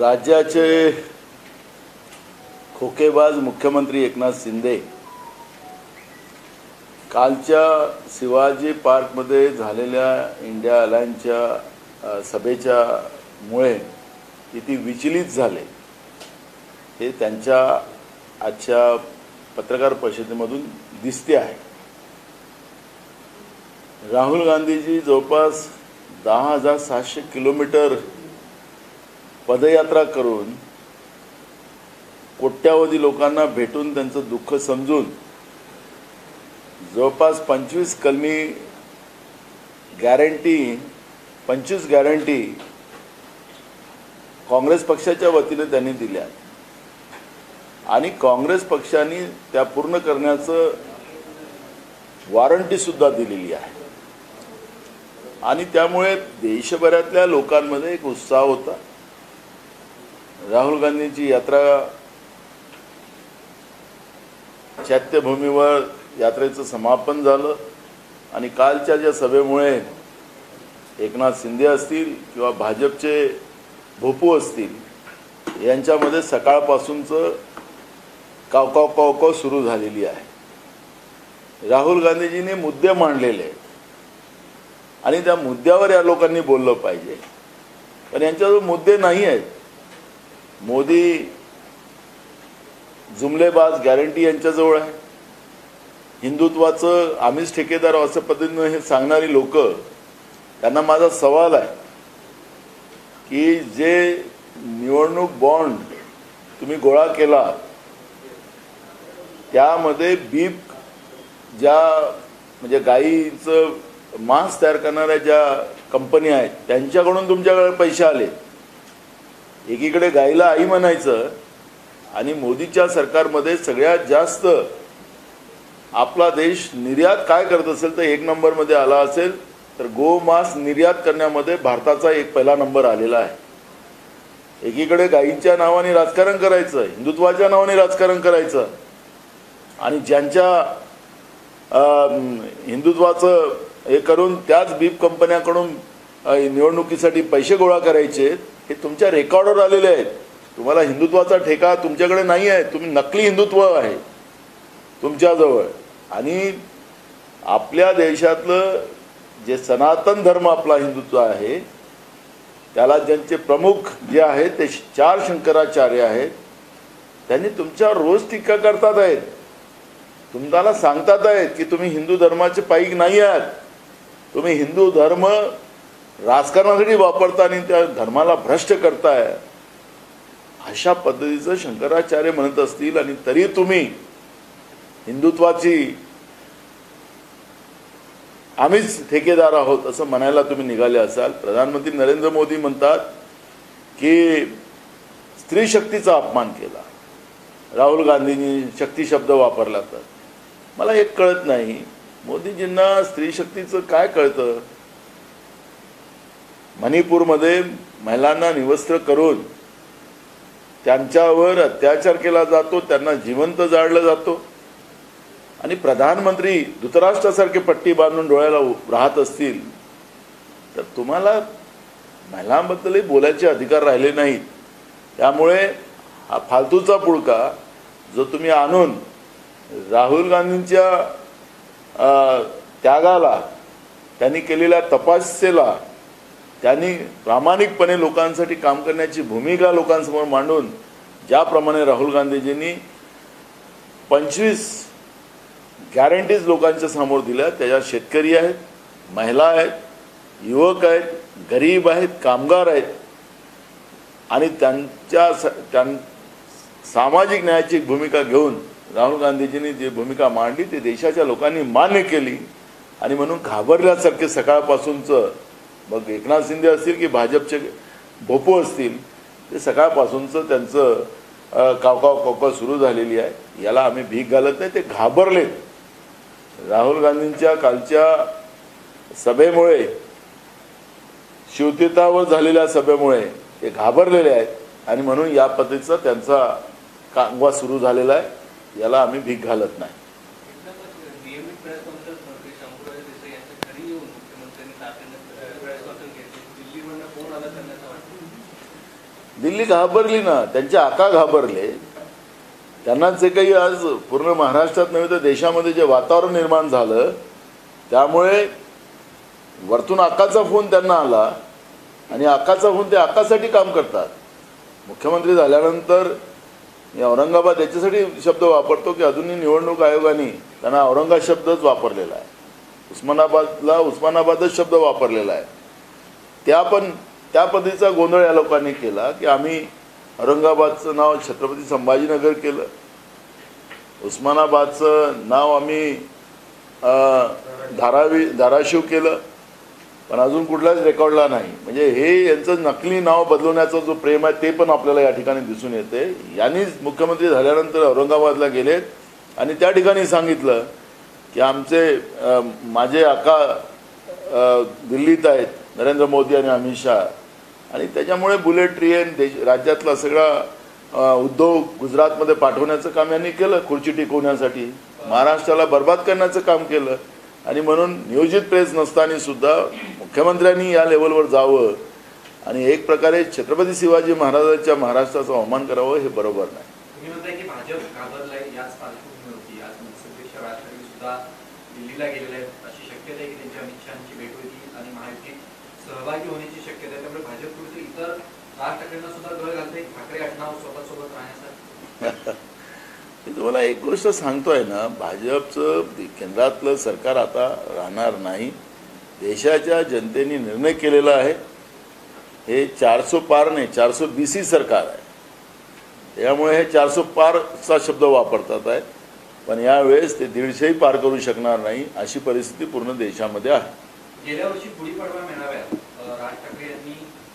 राज्याचे खोकेबाज मुख्यमंत्री एकनाथ शिंदे कालच्या शिवाजी पार्कमध्ये झालेल्या इंडिया अलायन्सच्या सभेच्या मुळे किती विचलित झाले हे त्यांच्या आजच्या पत्रकार परिषदेमधून दिसते आहे। राहुल गांधीजी जवळपास 10,700 किलोमीटर पदयात्रा करून कोट्यावधी लोकांना भेटून त्यांचं दुःख समजून जवळपास 25 गॅरंटी काँग्रेस पक्षाच्या वतीने त्यांनी दिल्या आणि काँग्रेस पक्षाने त्या पूर्ण करण्याचं वॉरंटी सुद्धा दिलेली आहे आणि त्यामुळे देशभरातल्या लोकांमध्ये एक उत्साह होता। राहुल गांधींची यात्रा चैत्यभूमीवर यात्रेचं समापन झालं आणि कालच्या ज्या सभेमुळे एकनाथ शिंदे असतील किंवा भाजपचे भोपू असतील यांच्यामध्ये सकाळपासूनचं कावकाव सुरू झालेली आहे। राहुल गांधीजींनी मुद्दे मांडलेले आहेत आणि त्या मुद्द्यावर या लोकांनी बोललं पाहिजे, पण यांच्याजवळ मुद्दे नाही आहेत। मोदी जुमलेबाज गॅरंटी यांच्याजवळ आहे। हिंदुत्वाचं आम्हीच ठेकेदार असं पद्धतीने हे सांगणारी लोक, त्यांना माझा सवाल आहे की जे निवडणूक बॉन्ड तुम्ही गोळा केला त्यामध्ये बीप ज्या म्हणजे गाईचं मांस तयार करणाऱ्या ज्या कंपन्या आहेत त्यांच्याकडून तुमच्याकडे पैसे आले। एकीकडे गाईला आई म्हणायचं आणि मोदीच्या सरकारमध्ये सगळ्यात जास्त आपला देश निर्यात काय करत असेल तर 1 नंबरमध्ये आला असेल तर गोमांस निर्यात करण्यामध्ये भारताचा पहिला नंबर आलेला आहे। एकीकडे गाईंच्या नावाने राजकारण करायचं, हिंदुत्वाच्या नावाने राजकारण करायचं आणि ज्यांच्या हिंदुत्वाचं हे करून त्याच बीप कंपन्याकडून निवडणुकीसाठी पैसे गोळा करायचे हे तुमच्या रेकॉर्डवर आलेले आहेत। तुम्हाला हिंदुत्वाचा ठेका तुमच्याकडे नाही आहे, तुम्ही नकली हिंदुत्व आहे तुमच्याजवळ आणि आपल्या देशातलं जे सनातन धर्म आपला हिंदुत्व आहे त्याला ज्यांचे प्रमुख जे आहेत ते 4 शंकराचार्य आहेत, त्यांनी तुमच्यावर रोज टीका करतात आहेत, तुम्हाला सांगतात आहेत की तुम्ही हिंदू धर्माचे पाईक नाही आहात, तुम्ही हिंदू धर्म राजकारणासाठी वापरता आणि त्या धर्माला भ्रष्ट करताय अशा पद्धतीचं शंकराचार्य म्हणत असतील आणि तरी तुम्ही हिंदुत्वाची आम्हीच ठेकेदार आहोत असं म्हणायला तुम्ही निघाले असाल। प्रधानमंत्री नरेंद्र मोदी म्हणतात की स्त्री शक्तीचा अपमान केला, राहुल गांधींनी शक्ती शब्द वापरला। तर मला एक कळत नाही मोदीजींना स्त्री शक्तीचं काय कळतं। मणिपूरमध्ये महिलांना निवस्त्र करून त्यांच्यावर अत्याचार केला जातो, त्यांना जिवंत जाळलं जातो आणि प्रधानमंत्री धृतराष्ट्रासारखे पट्टी बांधून डोळ्याला राहत असतील तर तुम्हाला महिलांबद्दलही बोलायचे अधिकार राहिले नाहीत। त्यामुळे हा फालतूचा पुळका जो तुम्ही आणून राहुल गांधींच्या त्यागाला, त्यांनी केलेल्या तपस्येला, त्यांनी प्रामाणिकपणे लोकांसाठी काम करण्याची भूमिका लोकांसमोर मांडून ज्याप्रमाणे राहुल गांधीजींनी 25 गॅरंटीज लोकांच्या समोर दिल्या त्याच्यात शेतकरी आहेत, महिला आहेत, युवक आहेत, गरीब आहेत, कामगार आहेत आणि त्यांच्या सामाजिक न्यायाची भूमिका घेऊन राहुल गांधीजींनी जी भूमिका मांडली ती देशाच्या लोकांनी मान्य केली आणि म्हणून घाबरल्यासारखे सकाळपासूनचं मग एकनाथ शिंदे असतील की भाजपचे भोपू असतील ते सकाळपासूनचं त्यांचं कावकाव सुरू झालेली आहे। याला आम्ही भीक घालत नाही, ते घाबरलेत। राहुल गांधींच्या कालच्या सभेमुळे, शिवतीर्थावर झालेल्या सभेमुळे ते घाबरलेले आहेत आणि म्हणून या पद्धतीचा त्यांचा कांगवा सुरू झालेला आहे। याला आम्ही भीक घालत नाही। दिल्ली घाबरली ना, त्यांचे आका घाबरले. त्यांना जे काही आज पूर्ण महाराष्ट्रात नव्हे तर देशामध्ये जे वातावरण निर्माण झालं, त्यामुळे वरतून आकाचा फोन त्यांना आला आणि आकाचा फोन ते आकासाठी काम करतात. मुख्यमंत्री झाल्यानंतर मी औरंगाबाद याच्यासाठी शब्द वापरतो की अजूनही निवडणूक आयोगाने त्यांना औरंगाबाद शब्दच वापरलेला आहे, उस्मानाबादला उस्मानाबादच शब्द वापरलेला आहे. त्या पद्धतीचा गोंधळ या लोकांनी केला की आम्ही औरंगाबादचं नाव छत्रपती संभाजीनगर केलं, उस्मानाबादचं नाव आम्ही धाराशिव केलं, पण अजून कुठलाच रेकॉर्डला नाही. म्हणजे हे यांचं नकली नाव बदलवण्याचा जो प्रेम आहे ते पण आपल्याला या ठिकाणी दिसून येते. यांनीच मुख्यमंत्री झाल्यानंतर औरंगाबादला गेलेत आणि त्या ठिकाणी सांगितलं की माझे आका दिल्लीत आहेत, नरेंद्र मोदी आणि अमित शहा, आणि त्याच्यामुळे बुलेट ट्रेन राज्यातला सगळा उद्योग गुजरातमध्ये पाठवण्याचं काम यांनी केलं, खुर्ची टिकवण्यासाठी महाराष्ट्राला बर्बाद करण्याचं काम केलं. आणि म्हणून नियोजित प्रेस नसताना सुद्धा मुख्यमंत्र्यांनी या लेवलवर जावं आणि एक प्रकारे छत्रपती शिवाजी महाराजांच्या महाराष्ट्राचा अवमान करावं हे बरोबर नाही. तुम्ही म्हणताय की भाजप घाबरलाय, याच पार्श्वभूमीवरती आज मुख्यमंत्री राज ठाकरे सुद्धा दिल्लीला गेलेले आहेत. अशी शक्यता आहे की त्यांच्या अमित शहांची भेट होती आणि महायुतीत सहभागी होण्याची शक्यता आहे. त्यामुळे भाजप कुठे इतर राज ठाकरेंना सुद्धा गळ घालते ठाकरे आडनाव सोबत राहण्यासाठी. मी तुम्हाला एक गोष्ट सांगतोय ना, भाजपचं केंद्रातलं सरकार आता राहणार नाही. देशाच्या जनतेने निर्णय केलेला आहे. हे 400 पार नाही, 420 सरकार आहे. त्यामुळे हे 400 पारचा शब्द वापरतात आहे, पण यावेळेस ते 150ही पार करू शकणार नाही अशी परिस्थिती पूर्ण देशामध्ये आहे. गेल्या वर्षी गुढीपाडवा मेळाव्यात राज ठाकरे यांनी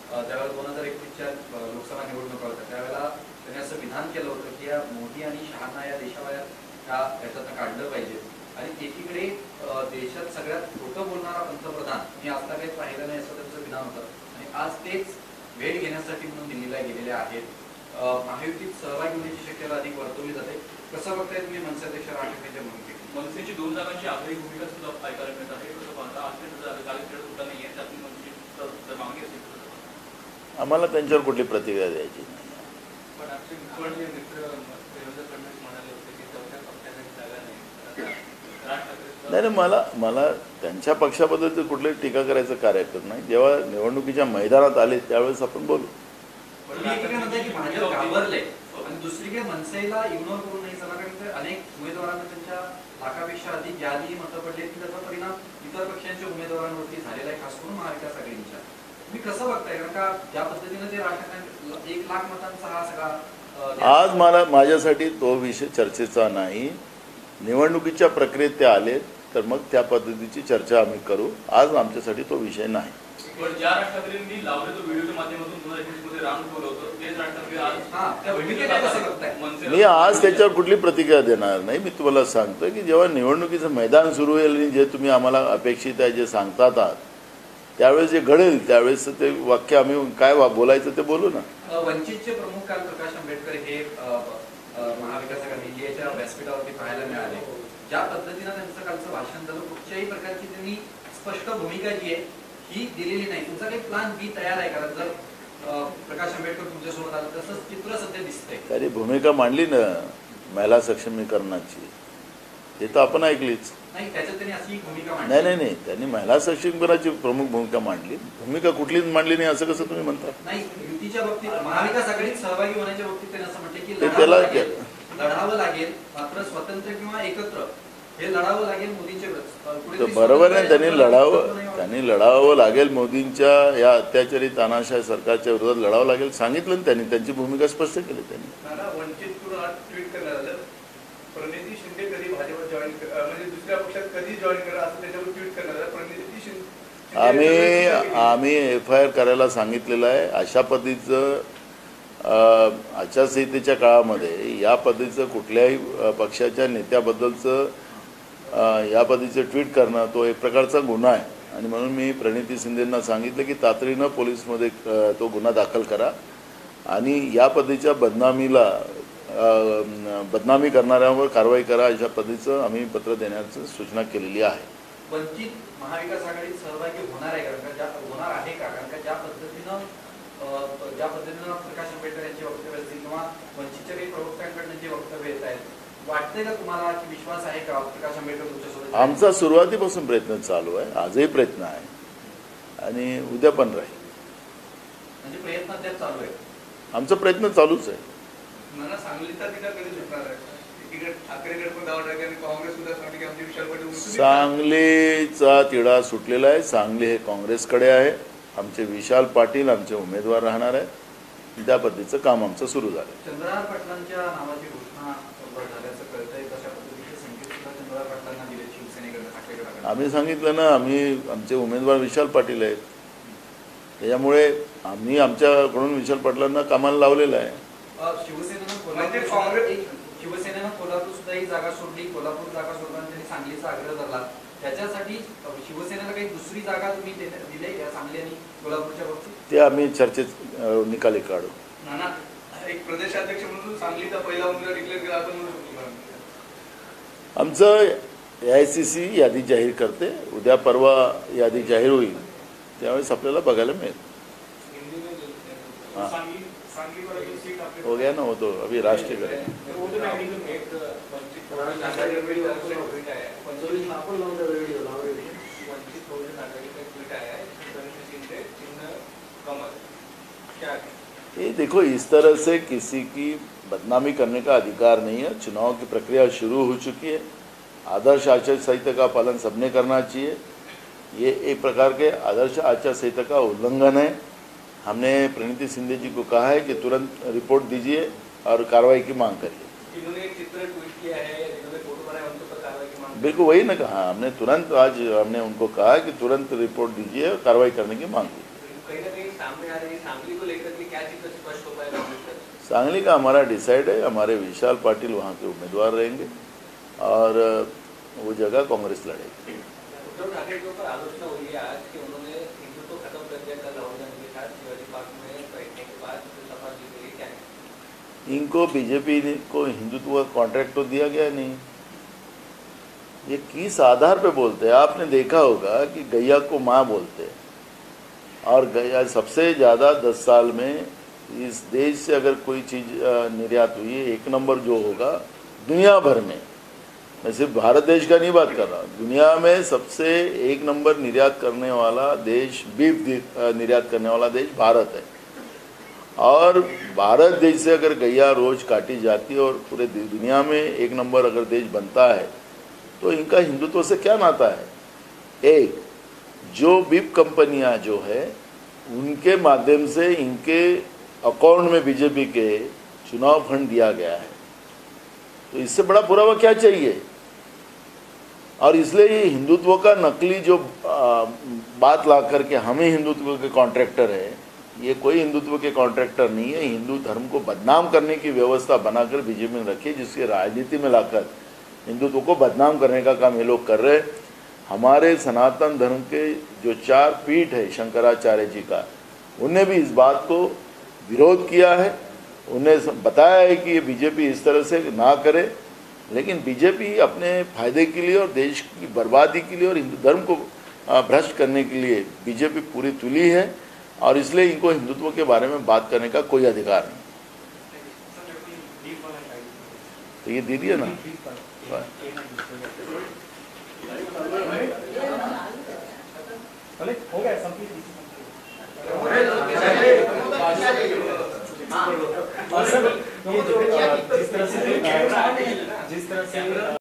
त्यावेळेला 2021च्या लोकसभा निवडणुका होत्या, त्यावेळेला त्यांनी असं विधान केलं होतं की या मोदी आणि शहांना या देशाबाहेर याच्यातनं काढलं पाहिजे. आणि एकीकडे देशात सगळ्यात खोटं बोलणारा पंतप्रधान मी आता काही पाहिलं नाही असं त्यांचं विधान होतं. आणि आज तेच भेट घेण्यासाठी म्हणून दिल्लीला गेलेले आहेत. महायुतीत सहभागी होण्याची शक्यता अधिक वर्तवली जाते. कसं बघताय तुम्ही मनसेअध्यक्ष राज ठाकरेंच्या भूमिकेत? मनसेची 2 जागांची आग्रही भूमिका सुद्धा ऐकायला मिळत आहे. कसं पाहता सुद्धा नाहीये, त्यातून मनसेची मागणी असेल आम्हाला त्यांच्यावर कुठली प्रतिक्रिया द्यायची नाही. पण आमचे मुख्यमंत्री मित्र देवेंद्र फडणवीस म्हणाले होते की चौथ्या पक्षाला जागा नाही. राज ठाकरे नाही, मला त्यांच्या पक्षाबद्दल कुठली टीका करायचं कार्यक्रम नाही. जेव्हा निवडणुकीच्या मैदानात आले त्यावेळेस आपण बोलू. एकीकडे म्हणताय की भाजप घाबरले आणि दुसरीकडे मनसेला इग्नोर करून नाही चालणार, कारण अनेक उमेदवारांना त्यांच्या लाखापेक्षा अधिक यादी मतं पडली की त्याचा परिणाम इतर पक्षांच्या उमेदवारांवरती झालेला आहे, खास करून महाविकास आघाडीच्या. तुम्ही कसं बघताय? कारण का ज्या पद्धतीने ते राज ठाकरे 1 लाख मतांचा हा सगळा आज माझ्यासाठी तो विषय चर्चेचा नाही. निवडणुकीच्या प्रक्रियेत ते आले तर मग त्या पद्धतीची चर्चा आम्ही करू. आज आमच्यासाठी तो विषय नाही. पण ज्या राज ठाकरेंनी लावले तो व्हिडिओच्या माध्यमातून 2021 मध्ये राम ठेवलं होतं, तेच राज ठाकरे आज मी आज त्याच्यावर कुठली प्रतिक्रिया देणार नाही. मी तुम्हाला सांगतोय की जेव्हा निवडणुकीचं मैदान सुरू होईल आणि जे तुम्ही आम्हाला अपेक्षित आहे, जे सांगतात आहात, त्यावेळेस जे घडेल त्यावेळेस ते वाक्य आम्ही काय बोलायचं ते बोलू ना. वंचितचे प्रमुख काल प्रकाश आंबेडकर हे महाविकास आघाडी याच्या व्यासपीठावरती पाहायला मिळाले. ज्या पद्धतीनं त्यांचं कालचं भाषण झालं, कुठच्याही प्रकारची त्यांनी स्पष्ट भूमिका जी आहे ही दिलेली नाही. तुमचा काही प्लॅन बी तयार आहे? कारण जर प्रकाश आंबेडकर तुमच्यासोबत आलं तसंच चित्र सध्या दिसतंय. त्यांनी भूमिका मांडली ना महिला सक्षमीकरणाची, ते तर आपण ऐकलीच. नाही, त्याच्यात त्यांनी अशी भूमिका मांडली नाही, त्यांनी महिला सक्षमीकरणाची प्रमुख भूमिका मांडली. भूमिका कुठलीच मांडली नाही असं कसं तुम्ही म्हणता? नाही, युतीच्या बाबतीत महाविकास आघाडीत सहभागी होण्याच्या बाबतीत त्यांनी असं म्हटलं की लढावं लागेल, मात्र स्वतंत्र किंवा एकत्र हे लढावं लागेल मोदींच्या. बरोबर आहे, त्यांनी लढावं लागेल मोदींच्या या अत्याचारी तानाशाही सरकारच्या विरोधात लढावं लागेल सांगितलं ना त्यांनी. त्यांची भूमिका स्पष्ट केली त्यांनी. वंचितकडून आज ट्विट करण्यात आलं, प्रणिती शिंदे कधी भाजप जॉईन म्हणजे दुसऱ्या पक्षात कधी जॉईन करा असं त्याच्यावर ट्विट करण्यात आलं. प्रणिती शिंदे आम्ही FIR करायला सांगितलेलं आहे. अशा पद्धतीचं आचारसंहितेच्या काळामध्ये या पद्धतीचं कुठल्याही पक्षाच्या नेत्याबद्दलचं या पद्धतीचं ट्विट करणं तो एक प्रकारचा गुन्हा आहे. आणि म्हणून मी प्रणिती शिंदेंना सांगितलं की तातडीनं पोलीसमध्ये तो गुन्हा दाखल करा आणि या पद्धतीच्या बदनामी करणाऱ्यांवर कारवाई करा, अशा पद्धतीचं आम्ही पत्र देण्याची सूचना केलेली आहे. वंचित महाविकास आघाडीत सहभागी होणार आहे का? कारण ज्या पद्धतीनं ज्या पद्धतीनं प्रकाश आंबेडकर यांची वक्तव्य असतील किंवा वंचितच्या काही प्रवक्त्यांकडनं जे वक्तव्य येत आहेत, वाटतंय का तुम्हाला की विश्वास आहे का प्रकाश आंबेडकर तुमच्यासोबत? आमचा सुरुवातीपासून प्रयत्न चालू आहे, आजही प्रयत्न आहे आणि उद्या पण राहील. म्हणजे प्रयत्न अद्याप चालू आहे? आमचा प्रयत्न चालूच आहे. मला सांगलीचा तिला कधी सुटणार आहे? एकीकडे ठाकरेगड पण दावा टाकले आणि काँग्रेस सुद्धा सांगते की आमची विशाल पाटील सांगलीचा तिढा सुटलेला आहे. सांगली हे काँग्रेसकडे आहे. आमचे विशाल पाटील आमचे उमेदवार राहणार आहे. त्या पद्धतीचं काम आमचं सुरू झालं. चंद्रहार पाटलांच्या नावाची घोषणा झाल्याचं कळतंय. कशा पद्धतीचे संकेत सुद्धा चंद्रहार पाटलांना दिले शिवसेनेकडे, ठाकरेकडे? आम्ही सांगितलं ना, आमचे उमेदवार विशाल पाटील आहेत. त्याच्यामुळे आम्ही आमच्याकडून विशाल पाटलांना कामाला लावलेलं आहे. शिवसेनेनं कोल्हापूर सुद्धा ही जागा सोडली, कोल्हापूर जागा सोडताना त्यांनी सांगलीचा आग्रह धरला. त्याच्यासाठी शिवसेनेला काही दुसरी जागा तुम्ही दिले या सांगली आणि कोल्हापूरच्या बाबतीत? ते आम्ही चर्चेत निकाली काढू. नाना, एक प्रदेशाध्यक्ष म्हणून सांगलीचा पहिला उमेदवार डिक्लेअर केला आपण म्हणू शकतो? आमचं AICC यादी जाहीर करते. उद्या परवा यादी जाहीर होईल, त्यावेळेस आपल्याला बघायला मिळेल. हो गया ना, वो तो अभी राष्ट्रीय करें. ये देखो, इस तरह से किसी की बदनामी करने का अधिकार नहीं है. चुनाव की प्रक्रिया शुरू हो चुकी है. आदर्श आचार संहिता का पालन सबने करना चाहिए. ये एक प्रकार के आदर्श आचार संहिता का उल्लंघन है. हमने प्रणीति शिंदे जी को कहा है कि तुरंत रिपोर्ट दीजिए और कार्रवाई की मांग करिए. इन्होंने एक चित्र ट्वीट किया है, इन्होंने फोटो बनाया, उनके ऊपर कार्रवाई की मांग. बिल्कुल वही ना कहा हमने. तुरंत आज हमने उनको कहा कि तुरंत रिपोर्ट दीजिए और कार्रवाई करने की मांग की. कहीं ना कहीं सामने आ रही है सांगली को लेकर के क्या चित्र स्पष्ट हो पाएगा? सांगली का हमारा डिसाइड है. हमारे विशाल पाटिल वहाँ के उम्मीदवार रहेंगे और वो जगह कांग्रेस लड़ेगी. उद्धव ठाकरे के ऊपर आलोचना हुई है आज कि उन्होंने हिंदुत्व खत्म कर दिया कल राहुल गांधी के साथ शिवाजी पार्क में बैठने के बाद सपा जी के लिए. क्या है इनको बीजेपी को हिंदुत्व का कॉन्ट्रैक्ट तो दिया गया नहीं. ये किस आधार पे बोलते हैं? आपने देखा होगा कि गैया को माँ बोलते हैं और गैया सबसे ज़्यादा 10 साल में इस देश से अगर कोई चीज़ निर्यात हुई है, एक नंबर जो होगा दुनिया भर में, मैं सिर्फ भारत देश का नहीं बात कर रहा, दुनिया में सबसे एक नंबर निर्यात करने वाला देश, बीफ निर्यात करने वाला देश भारत है. और भारत देश से अगर गैया रोज काटी जाती है और पूरे दुनिया में एक नंबर अगर देश बनता है, तो इनका हिंदुत्व से क्या नाता है? एक जो बीफ कंपनियां जो है उनके माध्यम से इनके अकाउंट में बीजेपी के चुनाव फंड दिया गया है, तो इससे बड़ा पुरावा क्या चाहिए? और इसलिए ये हिंदुत्व का नकली जो बात ला करके हम ही हिंदुत्व के कॉन्ट्रैक्टर है, ये कोई हिंदुत्व के कॉन्ट्रैक्टर नहीं है. हिंदू धर्म को बदनाम करने की व्यवस्था बनाकर बीजेपी ने रखी, जिसके राजनीति में लाकर हिंदुत्व को बदनाम करने का काम ये लोग कर रहे हैं. हमारे सनातन धर्म के जो 4 पीठ है शंकराचार्य जी का, उनने भी इस बात को विरोध किया है. उन्हें बताया है कि ये बीजेपी इस तरह से ना करे, लेकिन बीजेपी अपने फायदे के लिए और देश की बर्बादी के लिए और हिंदू धर्म को भ्रष्ट करने के लिए बीजेपी पूरी तुली है और इसलिए इनको हिंदुत्व के बारे में बात करने का कोई अधिकार नहीं. तो ये दे दिया ना. हो गया जिस तरह से